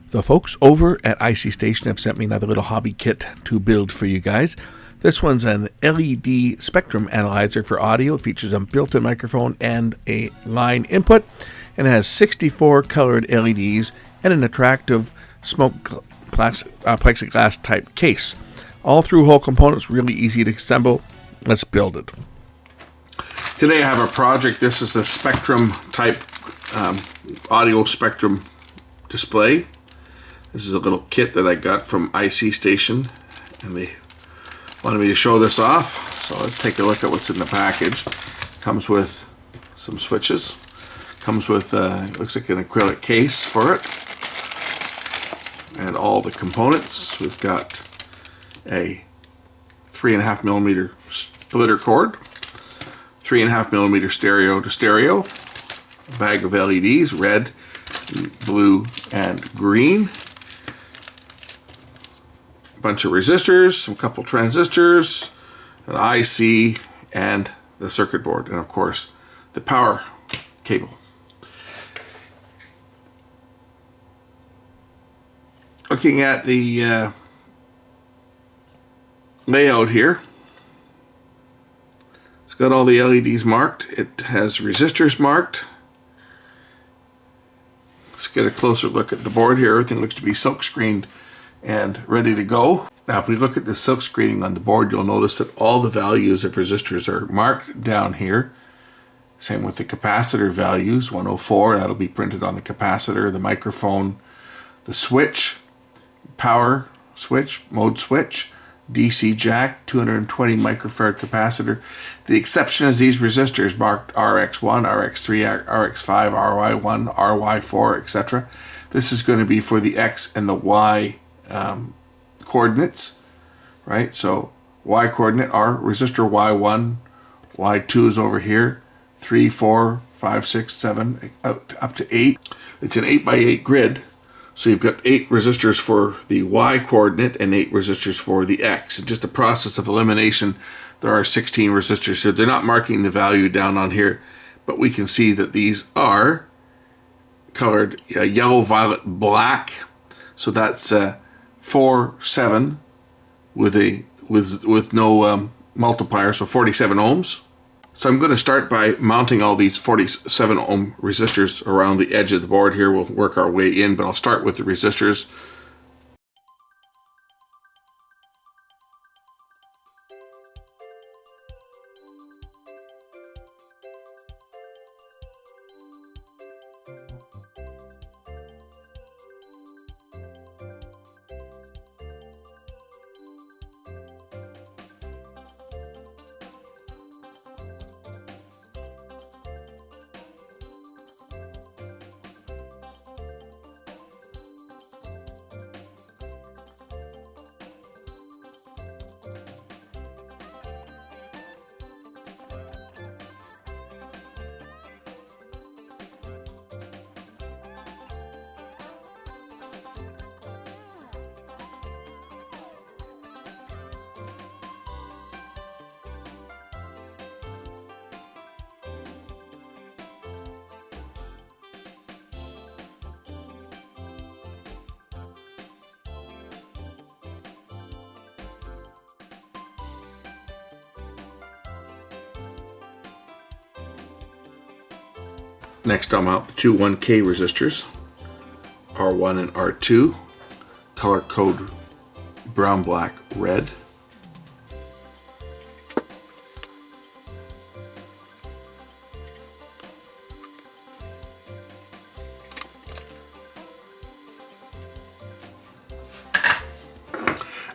The folks over at IC Station have sent me another little hobby kit to build for you guys. This one's an LED spectrum analyzer for audio. It features a built-in microphone and a line input, and it has 64 colored LEDs and an attractive smoke plexiglass type case. All through-hole components, really easy to assemble. Let's build it. Today I have a project. This is a spectrum type audio spectrum display. This is a little kit that I got from IC Station, and they wanted me to show this off. So let's take a look at what's in the package. Comes with some switches. Comes with looks like an acrylic case for it, and all the components. We've got a 3.5 millimeter splitter cord, 3.5 millimeter stereo to stereo, a bag of LEDs, red, blue, and green. A bunch of resistors, a couple transistors, an IC, and the circuit board, and of course the power cable. Looking at the layout here, it's got all the LEDs marked. It has resistors marked. Let's get a closer look at the board here. Everything looks to be silk screened and ready to go. Now if we look at the silk screening on the board, you'll notice that all the values of resistors are marked down here. Same with the capacitor values, 104, that'll be printed on the capacitor, the microphone, the switch, power switch, mode switch, DC jack, 220 microfarad capacitor. The exception is these resistors marked RX1, RX3, RX5, RY1, RY4, etc. This is going to be for the X and the Y coordinates, right? So Y coordinate, our resistor Y1, Y2 is over here, 3, 4, 5, 6, 7, up to 8. It's an 8x8 grid. So you've got 8 resistors for the Y coordinate and 8 resistors for the X. And just the process of elimination, there are 16 resistors here. They're not marking the value down on here, but we can see that these are colored yellow, violet, black. So that's 4, 7 with no multiplier, so 47 ohms. So I'm going to start by mounting all these 47 ohm resistors around the edge of the board here. We'll work our way in, but I'll start with the resistors. Next I'll mount the two 1K resistors, R1 and R2, color code brown, black, red.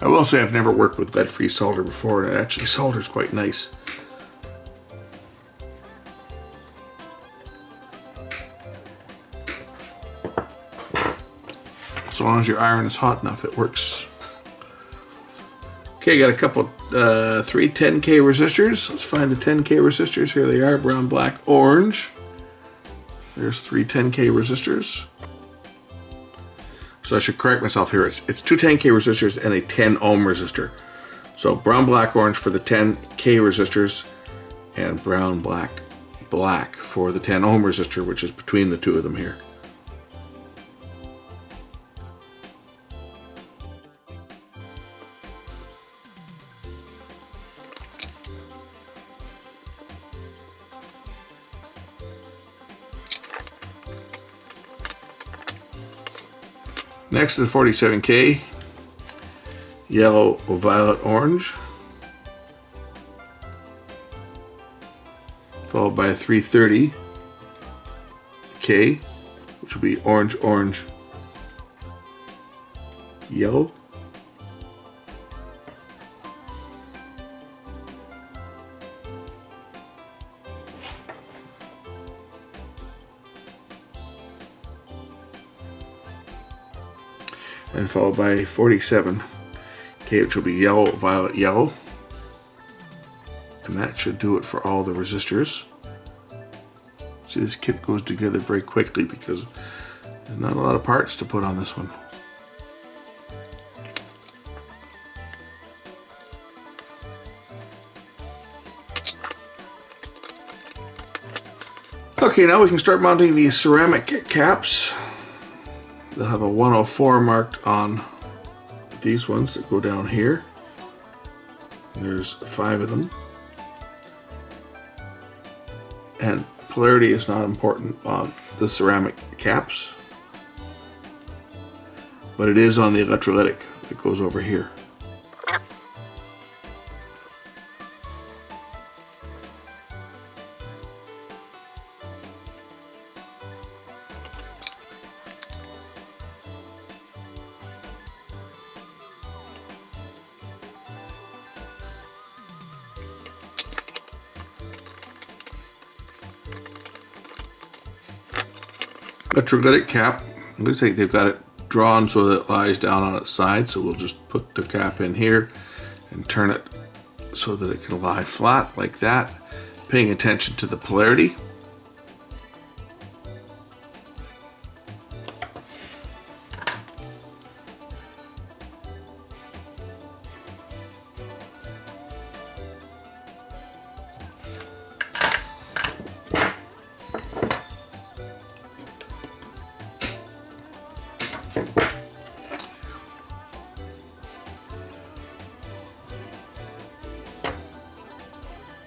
I will say I've never worked with lead-free solder before, and it actually solders quite nice. As long as your iron is hot enough, it works. Okay, got a couple, 3 10K resistors. Let's find the 10K resistors. Here they are, brown, black, orange. There's 3 10K resistors. So I should correct myself here. It's 2 10K resistors and a 10 ohm resistor. So brown, black, orange for the 10K resistors, and brown, black, black for the 10 ohm resistor, which is between the two of them here. Next is 47K, yellow, violet, orange. Followed by a 330K, which will be orange, orange, yellow. And followed by 47K, which will be yellow, violet, yellow. And that should do it for all the resistors. See, this kit goes together very quickly because there's not a lot of parts to put on this one. Okay, now we can start mounting these ceramic caps. They'll have a 104 marked on these ones that go down here. There's 5 of them. And polarity is not important on the ceramic caps, but it is on the electrolytic that goes over here. Electrolytic cap, it looks like they've got it drawn so that it lies down on its side, so we'll just put the cap in here and turn it so that it can lie flat like that, paying attention to the polarity.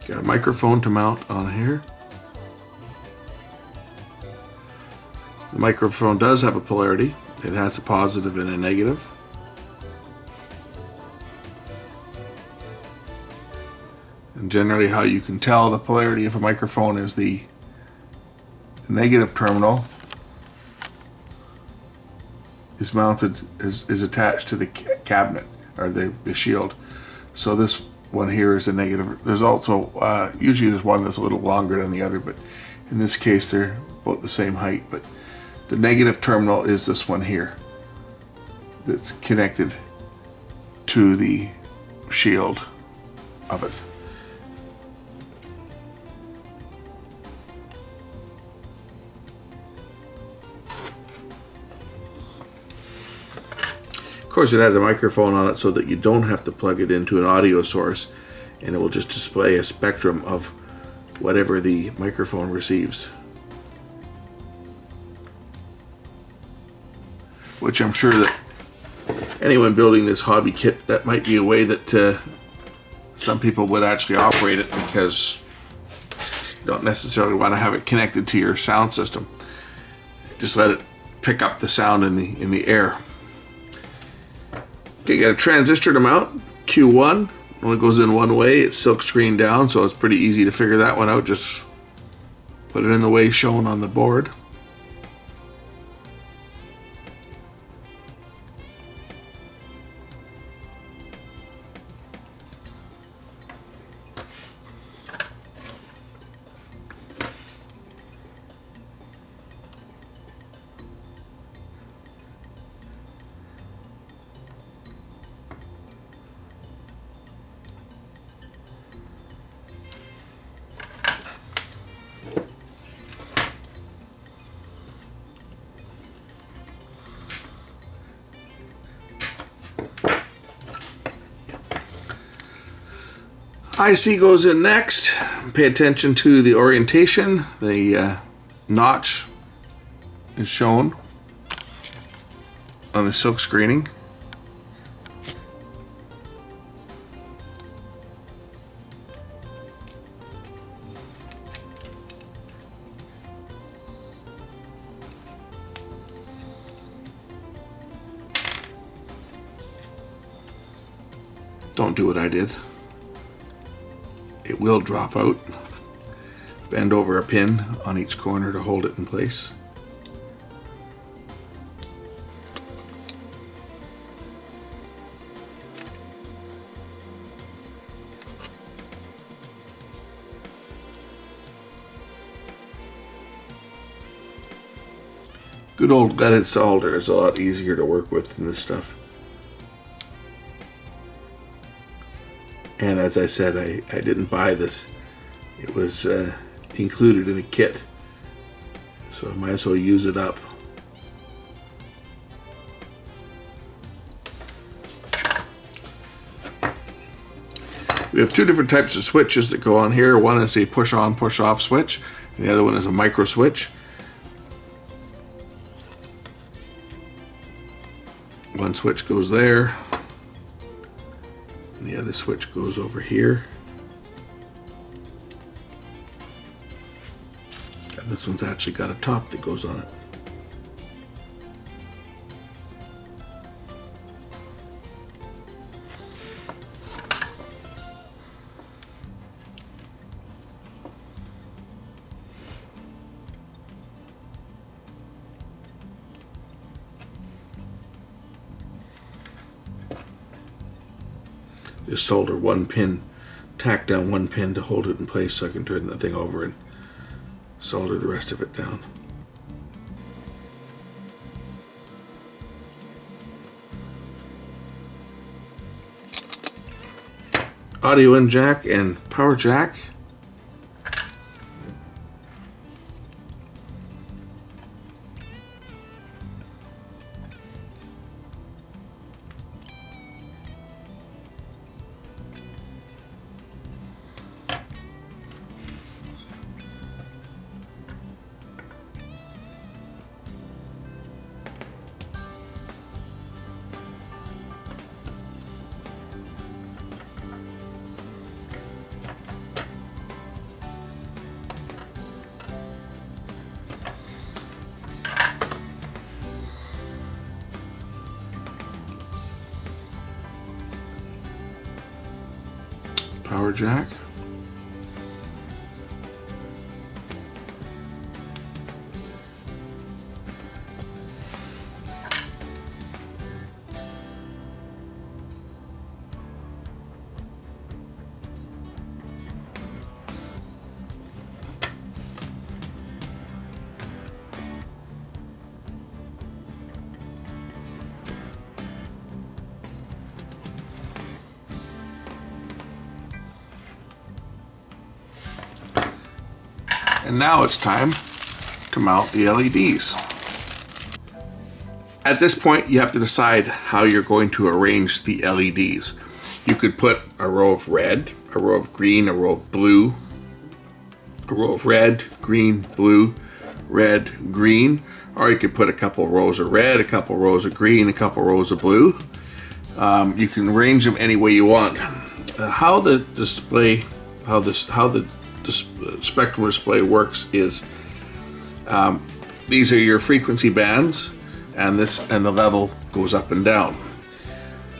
Got a microphone to mount on here. The microphone does have a polarity. It has a positive and a negative. And generally how you can tell the polarity of a microphone is the negative terminal is mounted, is attached to the cabinet or the shield. So this one here is a negative. There's also, usually there's one that's a little longer than the other, but in this case they're both the same height. But the negative terminal is this one here that's connected to the shield of it. Of course, it has a microphone on it so that you don't have to plug it into an audio source, and it will just display a spectrum of whatever the microphone receives. Which I'm sure that anyone building this hobby kit, that might be a way that some people would actually operate it, because you don't necessarily want to have it connected to your sound system. Just let it pick up the sound in the air. Okay, got a transistor to mount, Q1, only goes in one way, it's silk screened down, so it's pretty easy to figure that one out. Just put it in the way shown on the board. IC goes in next. Pay attention to the orientation. The notch is shown on the silk screening. Don't do what I did. It will drop out. Bend over a pin on each corner to hold it in place. Good old gutted solder is a lot easier to work with than this stuff. And as I said, I didn't buy this. It was included in a kit, so I might as well use it up. We have two different types of switches that go on here. One is a push on, push off switch, and the other one is a micro switch. One switch goes there, and the other switch goes over here. And this one's actually got a top that goes on it. Just solder one pin, tack down one pin to hold it in place so I can turn the thing over and solder the rest of it down. Audio in jack and power jack. Power jack. And now it's time to mount the LEDs. At this point, you have to decide how you're going to arrange the LEDs. You could put a row of red, a row of green, a row of blue, a row of red, green, blue, red, green, or you could put a couple rows of red, a couple rows of green, a couple rows of blue. You can arrange them any way you want. How the spectrum display works is these are your frequency bands, and the level goes up and down.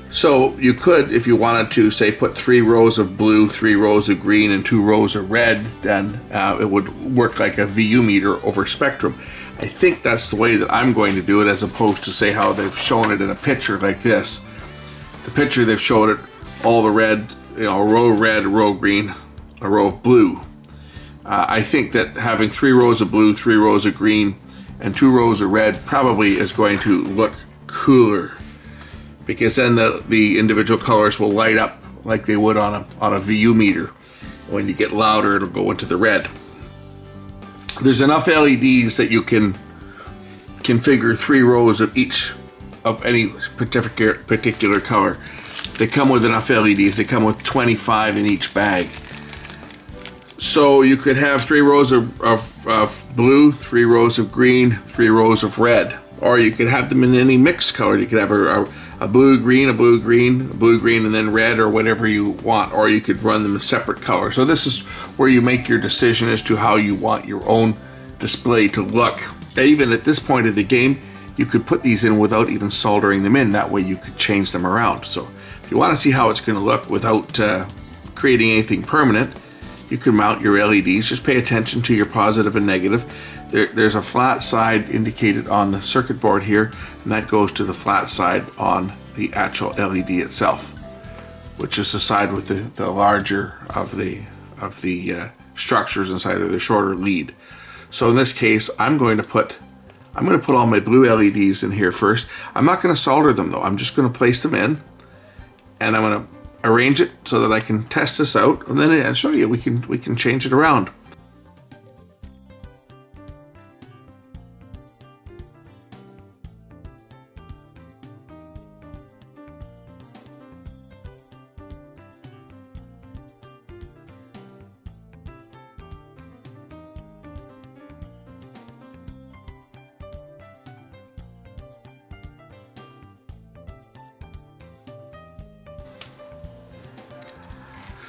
So you could, if you wanted to, say put 3 rows of blue, 3 rows of green, and 2 rows of red, then it would work like a VU meter over spectrum. I think that's the way that I'm going to do it, as opposed to say how they've shown it in a picture like this. The picture they've shown it all the red, a row of red, a row of green, a row of blue. I think that having 3 rows of blue, 3 rows of green, and 2 rows of red probably is going to look cooler, because then the individual colors will light up like they would on a VU meter. When you get louder, it'll go into the red. There's enough LEDs that you can configure 3 rows of each of any particular color. They come with enough LEDs. They come with 25 in each bag. So you could have 3 rows of blue, 3 rows of green, 3 rows of red. Or you could have them in any mixed color. You could have a blue, green, a blue, green, a blue, green, and then red, or whatever you want. Or you could run them in separate colors. So this is where you make your decision as to how you want your own display to look. Even at this point of the game, you could put these in without even soldering them in. That way you could change them around. So If you want to see how it's going to look without creating anything permanent, you can mount your LEDs. Just pay attention to your positive and negative. There's a flat side indicated on the circuit board here, and that goes to the flat side on the actual LED itself, which is the side with the larger of the structures inside of the shorter lead. So in this case, I'm going to put all my blue LEDs in here first. I'm not going to solder them though. I'm just going to place them in, and I'm going to arrange it so that I can test this out, and then I'll show you we can change it around.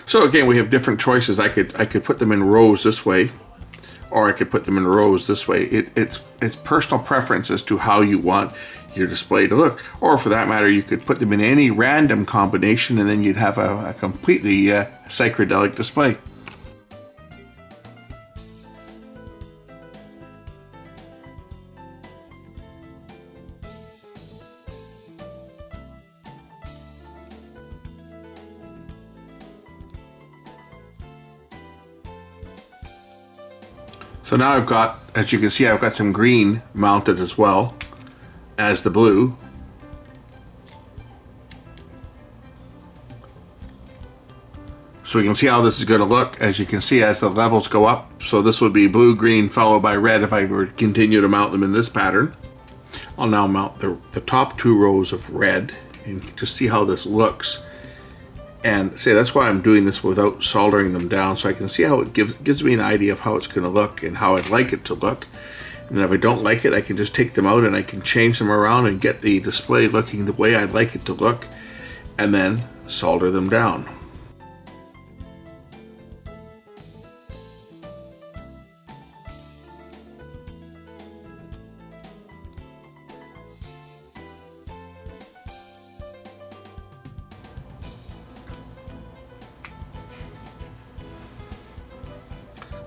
So again, we have different choices. I could put them in rows this way, or I could put them in rows this way. It's personal preference as to how you want your display to look. Or for that matter, you could put them in any random combination, and then you'd have a completely psychedelic display. So now I've got, as you can see, I've got some green mounted as well as the blue. So we can see how this is going to look. As you can see, as the levels go up, so this would be blue, green, followed by red if I were to continue to mount them in this pattern. I'll now mount the top two rows of red and just see how this looks. And say that's why I'm doing this without soldering them down, so I can see how it gives me an idea of how it's going to look and how I'd like it to look. And then if I don't like it, I can just take them out and I can change them around and get the display looking the way I'd like it to look, and then solder them down.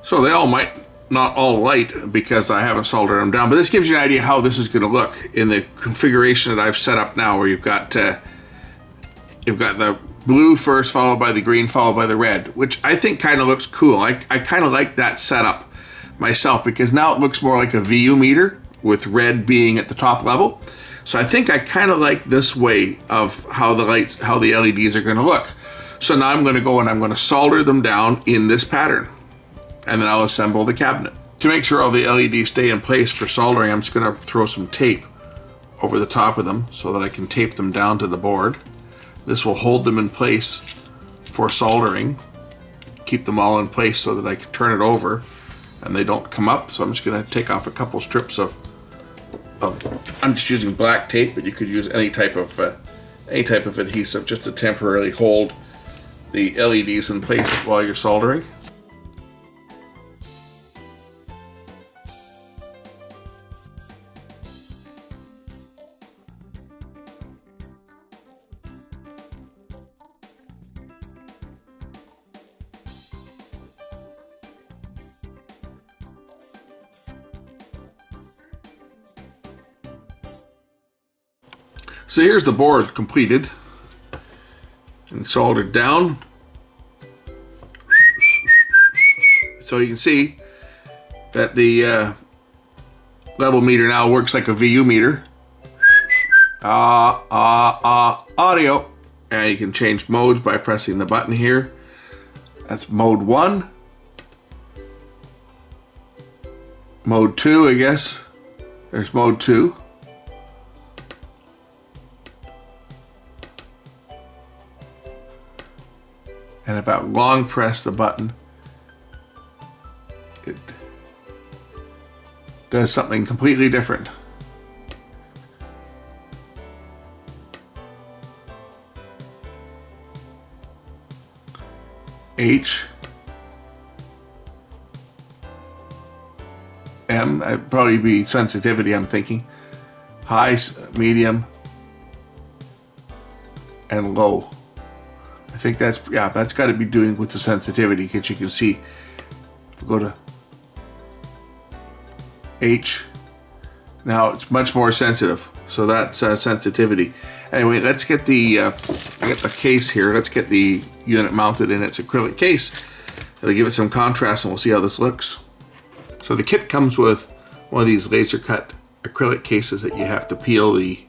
So they all might not all light because I haven't soldered them down, but this gives you an idea how this is going to look in the configuration that I've set up now, where you've got the blue first, followed by the green, followed by the red, which I think kind of looks cool. I kind of like that setup myself, because now it looks more like a VU meter with red being at the top level. So I think I kind of like this way of how the LEDs are going to look. So now I'm going to go and I'm going to solder them down in this pattern, and then I'll assemble the cabinet. To make sure all the LEDs stay in place for soldering, I'm just going to throw some tape over the top of them so that I can tape them down to the board. This will hold them in place for soldering, keep them all in place so that I can turn it over and they don't come up. So I'm just going to take off a couple strips of I'm just using black tape, but you could use any type of adhesive just to temporarily hold the LEDs in place while you're soldering. So here's the board completed and soldered down. So you can see that the level meter now works like a VU meter. Audio. And you can change modes by pressing the button here. That's mode 1. Mode 2, I guess. There's mode 2. And if I long press the button, it does something completely different. H, M, it'd probably be sensitivity, I'm thinking. High, medium, and low. I think that's, yeah, that's got to be doing with the sensitivity, because you can see, if we go to H, now it's much more sensitive. So that's sensitivity. Anyway, let's get the, I got the case here. Let's get the unit mounted in its acrylic case. It'll give it some contrast and we'll see how this looks. So the kit comes with one of these laser cut acrylic cases that you have to peel the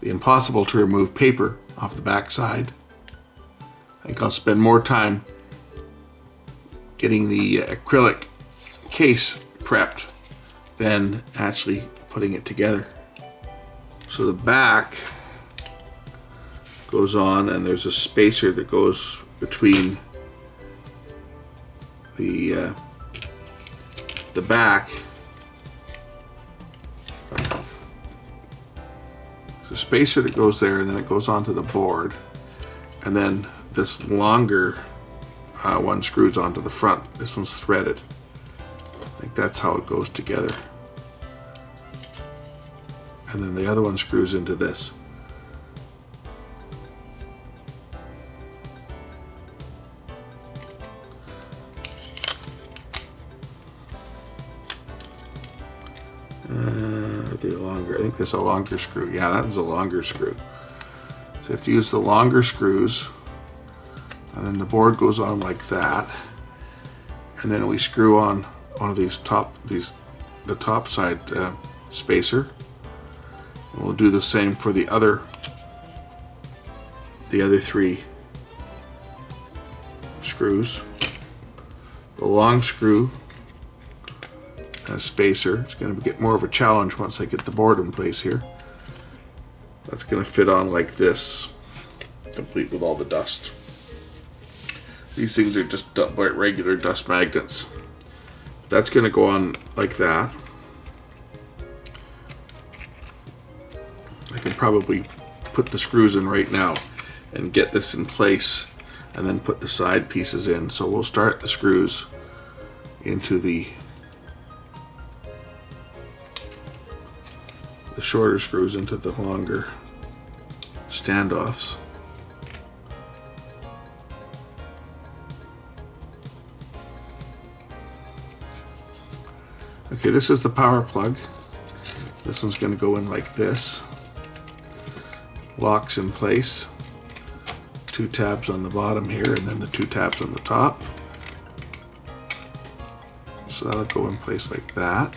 impossible to remove paper off the back side. I think I'll spend more time getting the acrylic case prepped than actually putting it together. So the back goes on, and there's a spacer that goes between the back. There's a spacer that goes there, and then it goes onto the board, and then this longer one screws onto the front. This one's threaded. I think that's how it goes together. And then the other one screws into this. I think that's a longer screw. Yeah, that was a longer screw. So you have to use the longer screws, and then the board goes on like that, and then we screw on one of these the top side spacer. And we'll do the same for the other three screws. The long screw spacer. It's going to get more of a challenge once I get the board in place here. That's going to fit on like this, complete with all the dust. These things are just regular dust magnets. That's going to go on like that. I can probably put the screws in right now and get this in place and then put the side pieces in. So we'll start the screws into the shorter screws into the longer standoffs. Okay, this is the power plug. This one's going to go in like this. Locks in place. 2 tabs on the bottom here, and then the 2 tabs on the top. So that'll go in place like that.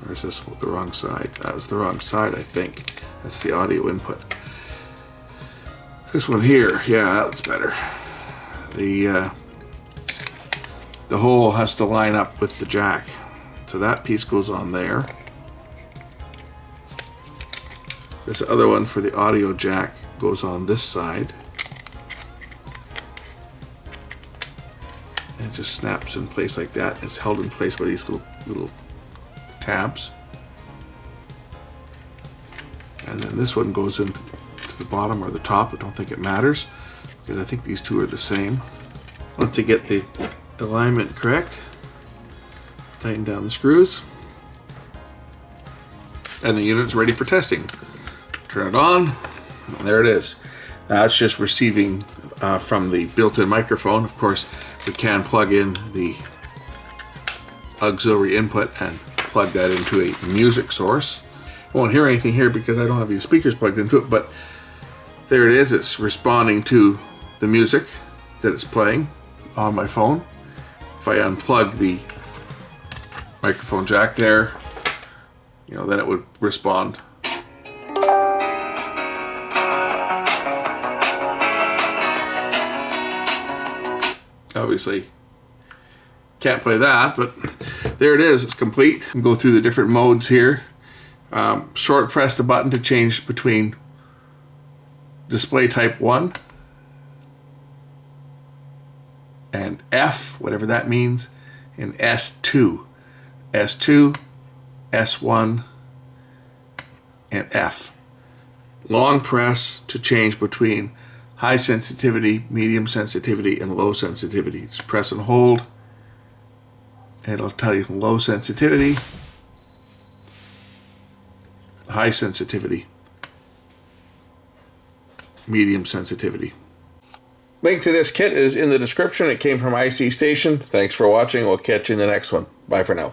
Or is this the wrong side? That was the wrong side, I think. That's the audio input. This one here, yeah, that's better. The hole has to line up with the jack. So that piece goes on there. This other one for the audio jack goes on this side. And it just snaps in place like that. It's held in place by these little tabs. And then this one goes into the bottom or the top. I don't think it matters, because I think these two are the same. Once you get the alignment correct, tighten down the screws, and the unit's ready for testing. Turn it on, and there it is. That's just receiving from the built-in microphone. Of course, we can plug in the auxiliary input and plug that into a music source. I won't hear anything here because I don't have any speakers plugged into it, but there it is. It's responding to the music that it's playing on my phone. If I unplug the microphone jack there, then it would respond. Obviously, can't play that, but there it is. It's complete. We'll go through the different modes here. Short press the button to change between display type 1 and F, whatever that means, and S2. S2, S1, and F. Long press to change between high sensitivity, medium sensitivity, and low sensitivity. Just press and hold. It'll tell you low sensitivity, high sensitivity. medium sensitivity. Link to this kit is in the description. It came from IC Station. Thanks for watching. We'll catch you in the next one. Bye for now.